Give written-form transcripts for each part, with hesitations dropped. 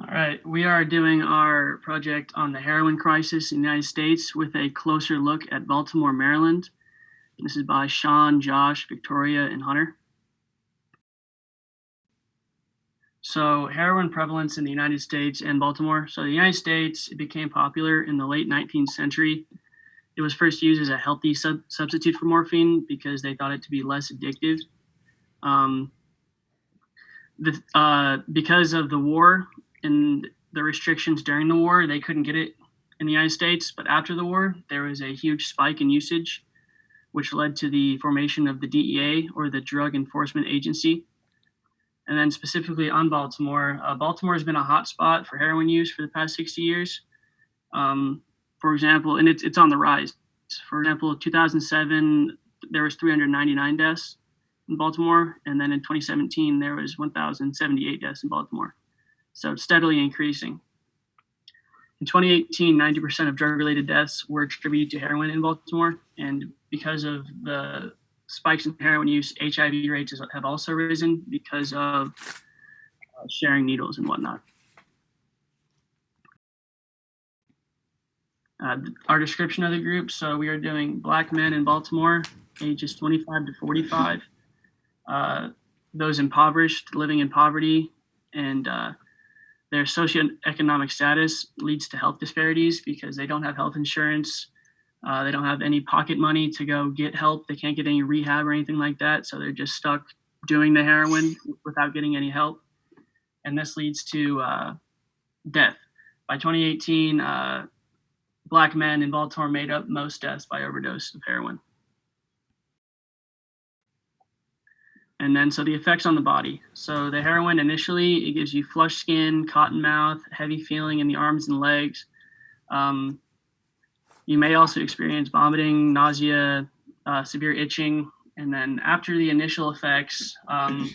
All right, we are doing our project on the heroin crisis in the United States with a closer look at Baltimore, Maryland. This is by Sean, Josh, Victoria, and Hunter. So, heroin prevalence in the United States and Baltimore. So, the United States, it became popular in the late 19th century. It was first used as a healthy substitute for morphine because they thought it to be less addictive. Because of the war and the restrictions during the war, they couldn't get it in the United States. But after the war, there was a huge spike in usage, which led to the formation of the DEA, or the Drug Enforcement Agency. And then specifically on Baltimore, Baltimore has been a hot spot for heroin use for the past 60 years. For example, and it's on the rise. For example, 2007, there was 399 deaths in Baltimore, and then in 2017 there was 1,078 deaths in Baltimore. So it's steadily increasing. In 2018, 90% of drug-related deaths were attributed to heroin in Baltimore, and because of the spikes in heroin use, HIV rates have also risen because of sharing needles and whatnot. Our description of the group, so we are doing Black men in Baltimore, ages 25 to 45. Those impoverished, living in poverty, and their socioeconomic status leads to health disparities because they don't have health insurance. They don't have any pocket money to go get help. They can't get any rehab or anything like that. So they're just stuck doing the heroin without getting any help. And this leads to death. By 2018, Black men in Baltimore made up most deaths by overdose of heroin. And then, so the effects on the body. So the heroin initially, it gives you flushed skin, cotton mouth, heavy feeling in the arms and legs. You may also experience vomiting, nausea, severe itching. And then after the initial effects, a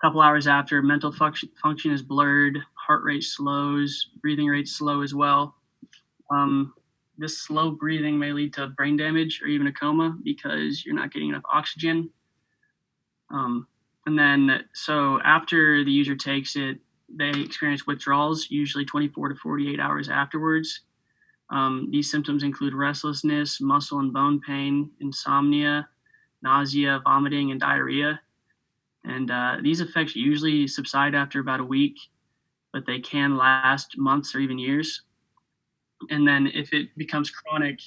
couple hours after, mental function is blurred, heart rate slows, breathing rate slow as well. This slow breathing may lead to brain damage or even a coma because you're not getting enough oxygen. And then, so after the user takes it, they experience withdrawals, usually 24 to 48 hours afterwards. These symptoms include restlessness, muscle and bone pain, insomnia, nausea, vomiting, and diarrhea. And these effects usually subside after about a week, but they can last months or even years. And then if it becomes chronic,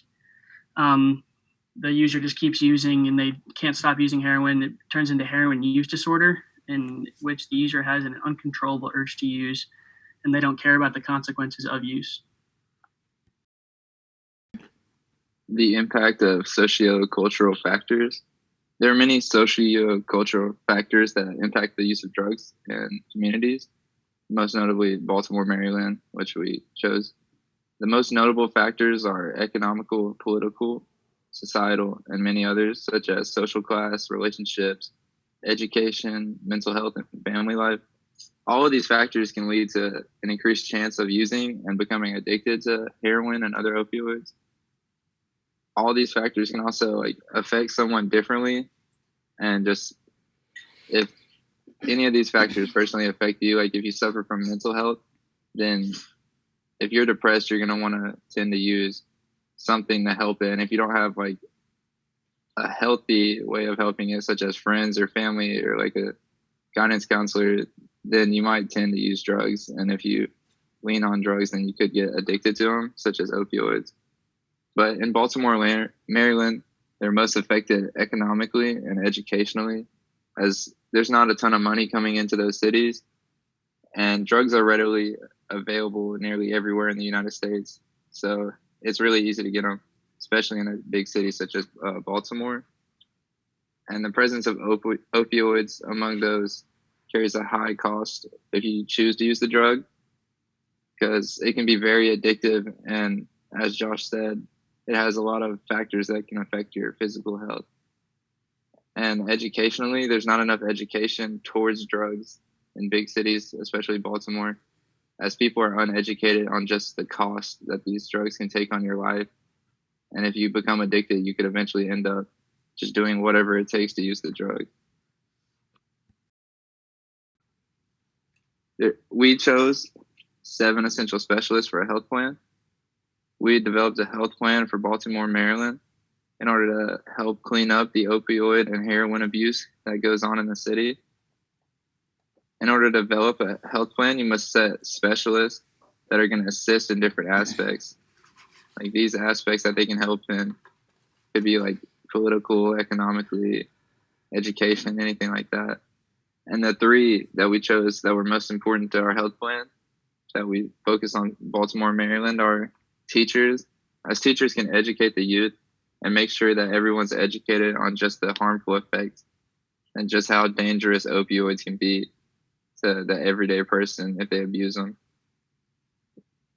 the user just keeps using and they can't stop using heroin. It turns into heroin use disorder, in which the user has an uncontrollable urge to use, and they don't care about the consequences of use. The impact of socio-cultural factors. There are many socio-cultural factors that impact the use of drugs in communities, most notably Baltimore, Maryland, which we chose. The most notable factors are economical, political, societal, and many others, such as social class, relationships, education, mental health, and family life. All of these factors can lead to an increased chance of using and becoming addicted to heroin and other opioids. All of these factors can also affect someone differently, and just if any of these factors personally affect you, if you suffer from mental health, then if you're depressed, you're going to want to tend to use something to help it. And if you don't have a healthy way of helping it, such as friends or family or a guidance counselor, then you might tend to use drugs. And if you lean on drugs, then you could get addicted to them, such as opioids. But in Baltimore, Maryland, they're most affected economically and educationally, as there's not a ton of money coming into those cities, and drugs are readily available nearly everywhere in the United States. So it's really easy to get them, especially in a big city such as Baltimore. And the presence of opioids among those carries a high cost if you choose to use the drug, because it can be very addictive. And as Josh said, it has a lot of factors that can affect your physical health. And educationally, there's not enough education towards drugs in big cities, especially Baltimore, as people are uneducated on just the cost that these drugs can take on your life. And if you become addicted, you could eventually end up just doing whatever it takes to use the drug. We chose 7 essential specialists for a health plan. We developed a health plan for Baltimore, Maryland, in order to help clean up the opioid and heroin abuse that goes on in the city. In order to develop a health plan, you must set specialists that are going to assist in different aspects. Like these aspects that they can help in could be like political, economically, education, anything like that. And the 3 that we chose that were most important to our health plan that we focus on Baltimore, Maryland are teachers. As teachers can educate the youth and make sure that everyone's educated on just the harmful effects and just how dangerous opioids can be to the everyday person if they abuse them.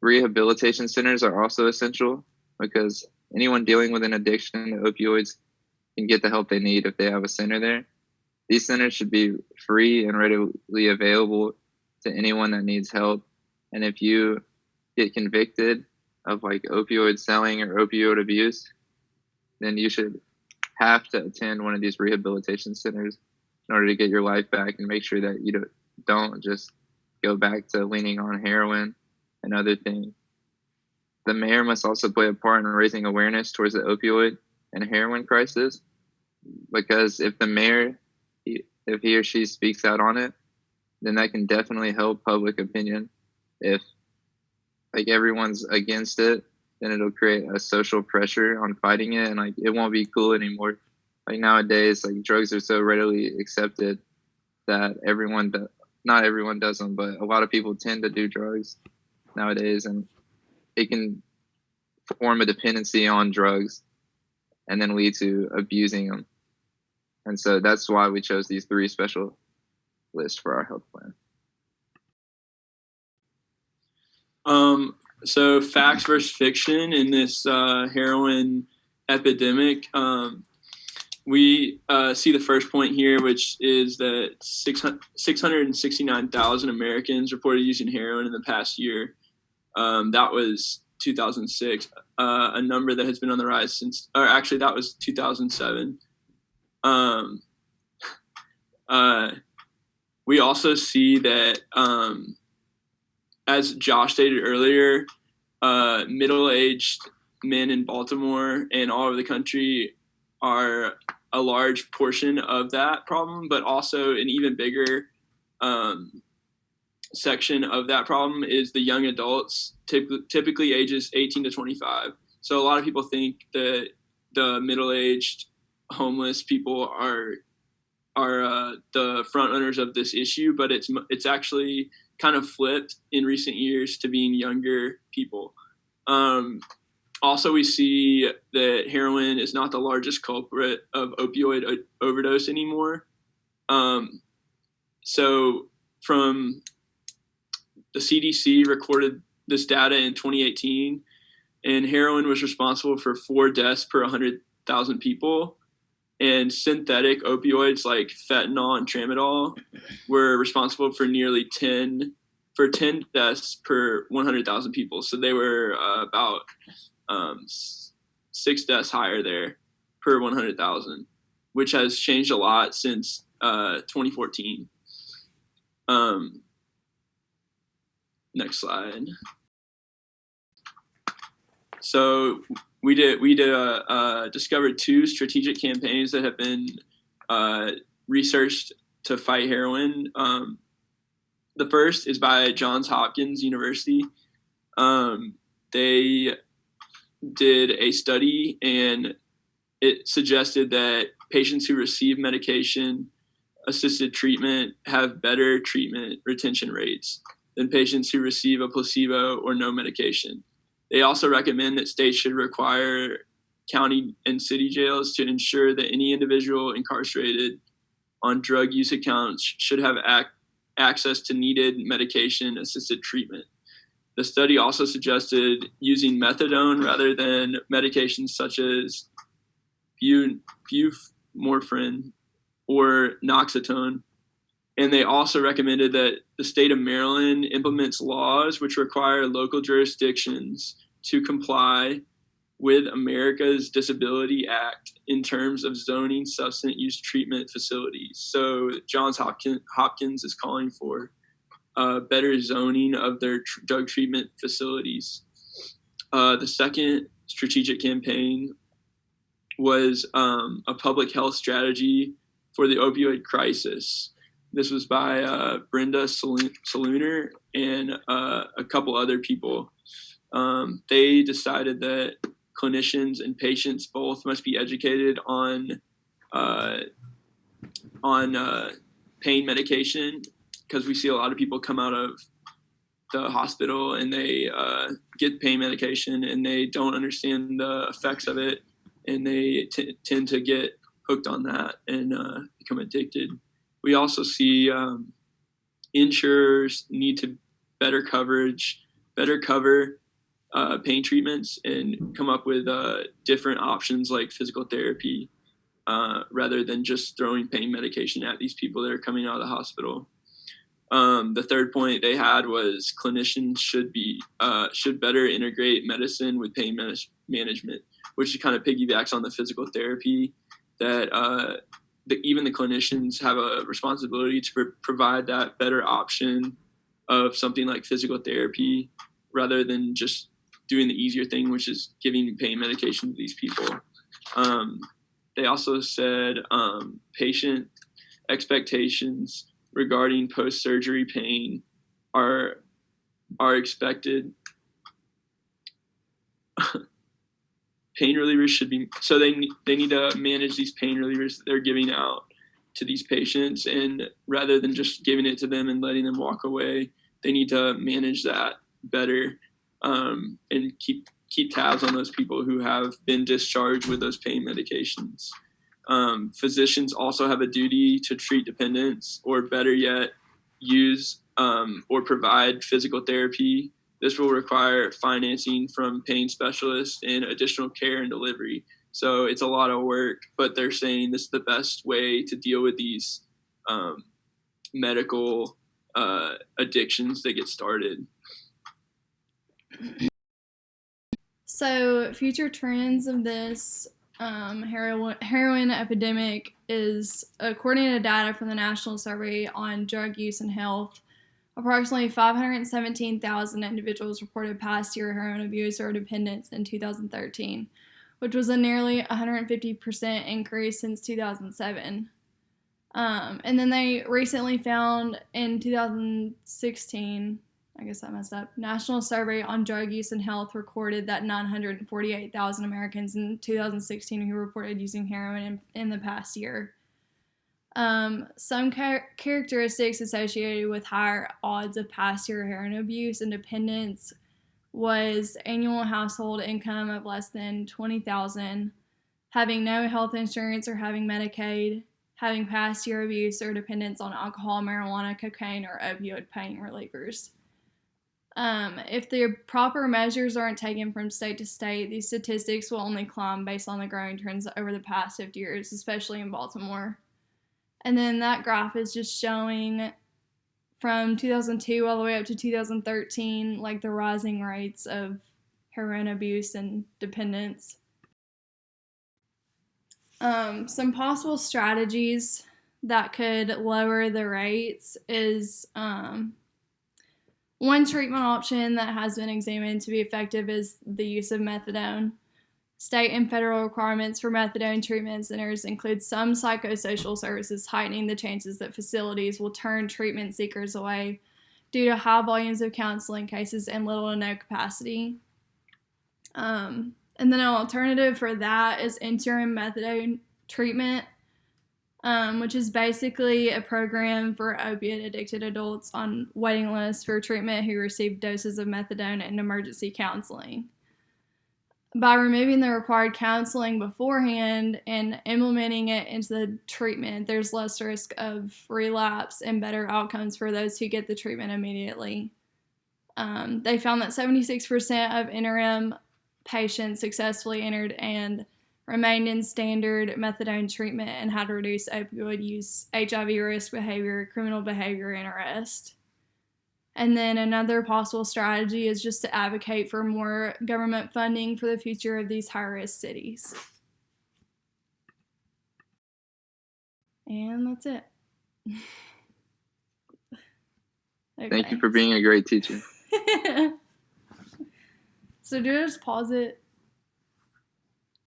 Rehabilitation centers are also essential because anyone dealing with an addiction to opioids can get the help they need if they have a center there. These centers should be free and readily available to anyone that needs help. And if you get convicted of like opioid selling or opioid abuse, then you should have to attend one of these rehabilitation centers in order to get your life back and make sure that you don't just go back to leaning on heroin and other things. The mayor must also play a part in raising awareness towards the opioid and heroin crisis, because if the mayor, if he or she speaks out on it, then that can definitely help public opinion. If like everyone's against it, then it'll create a social pressure on fighting it, and like it won't be cool anymore. Like nowadays, like drugs are so readily accepted that not everyone does them, but a lot of people tend to do drugs nowadays, and it can form a dependency on drugs and then lead to abusing them. And so that's why we chose these 3 special lists for our health plan. So facts versus fiction in this heroin epidemic. We see the first point here, which is that 669,000 Americans reported using heroin in the past year. That was 2006, a number that has been on the rise since, or actually that was 2007. We also see that, as Josh stated earlier, middle-aged men in Baltimore and all over the country are a large portion of that problem, but also an even bigger section of that problem is the young adults, typically ages 18 to 25. So a lot of people think that the middle-aged homeless people are the front runners of this issue, but it's actually kind of flipped in recent years to being younger people. Also, we see that heroin is not the largest culprit of opioid overdose anymore. So from the CDC recorded this data in 2018, and heroin was responsible for 4 deaths per 100,000 people. And synthetic opioids like fentanyl and tramadol were responsible for nearly 10 deaths per 100,000 people. So they were about 6 deaths higher there per 100,000, which has changed a lot since 2014. Next slide. So we discovered 2 strategic campaigns that have been researched to fight heroin. The first is by Johns Hopkins University. They did a study, and it suggested that patients who receive medication-assisted treatment have better treatment retention rates than patients who receive a placebo or no medication. They also recommend that states should require county and city jails to ensure that any individual incarcerated on drug use accounts should have access to needed medication-assisted treatment. The study also suggested using methadone rather than medications such as buprenorphine or Noxetone. And they also recommended that the state of Maryland implements laws which require local jurisdictions to comply with America's Disability Act in terms of zoning substance use treatment facilities. So Johns Hopkins is calling for better zoning of their drug treatment facilities. The second strategic campaign was a public health strategy for the opioid crisis. This was by Brenda Saluner and a couple other people. They decided that clinicians and patients both must be educated on pain medication, because we see a lot of people come out of the hospital and they get pain medication and they don't understand the effects of it, and they tend to get hooked on that and become addicted. We also see insurers need to better cover pain treatments and come up with different options like physical therapy, rather than just throwing pain medication at these people that are coming out of the hospital. The third point they had was clinicians should better integrate medicine with pain management, which kind of piggybacks on the physical therapy, that even the clinicians have a responsibility to provide that better option of something like physical therapy, rather than just doing the easier thing, which is giving pain medication to these people. They also said patient expectations regarding post-surgery pain are expected. Pain relievers should be, so they need to manage these pain relievers that they're giving out to these patients, and rather than just giving it to them and letting them walk away, they need to manage that better, and keep tabs on those people who have been discharged with those pain medications. Physicians also have a duty to treat dependents, or better yet, use or provide physical therapy. This will require financing from pain specialists and additional care and delivery. So it's a lot of work, but they're saying this is the best way to deal with these medical addictions that get started. So future trends of this heroin epidemic is, according to data from the National Survey on Drug Use and Health, approximately 517,000 individuals reported past year heroin abuse or dependence in 2013, which was a nearly 150% increase since 2007. And then they recently found in 2016, I guess I messed up, National Survey on Drug Use and Health recorded that 948,000 Americans in 2016 who reported using heroin in the past year. Some characteristics associated with higher odds of past year heroin abuse and dependence was annual household income of less than $20,000, having no health insurance or having Medicaid, having past year abuse or dependence on alcohol, marijuana, cocaine, or opioid pain relievers. If the proper measures aren't taken from state to state, these statistics will only climb based on the growing trends over the past 50 years, especially in Baltimore. And then that graph is just showing from 2002 all the way up to 2013, like the rising rates of heroin abuse and dependence. Some possible strategies that could lower the rates is one treatment option that has been examined to be effective is the use of methadone. State and federal requirements for methadone treatment centers include some psychosocial services, heightening the chances that facilities will turn treatment seekers away due to high volumes of counseling cases and little to no capacity. And then an alternative for that is interim methadone treatment, which is basically a program for opiate-addicted adults on waiting lists for treatment who receive doses of methadone and emergency counseling. By removing the required counseling beforehand and implementing it into the treatment, there's less risk of relapse and better outcomes for those who get the treatment immediately. They found that 76% of interim patients successfully entered and remained in standard methadone treatment and had reduced opioid use, HIV risk behavior, criminal behavior, and arrest. And then another possible strategy is just to advocate for more government funding for the future of these high-risk cities. And that's it. Thank you for being a great teacher. So do I just pause it?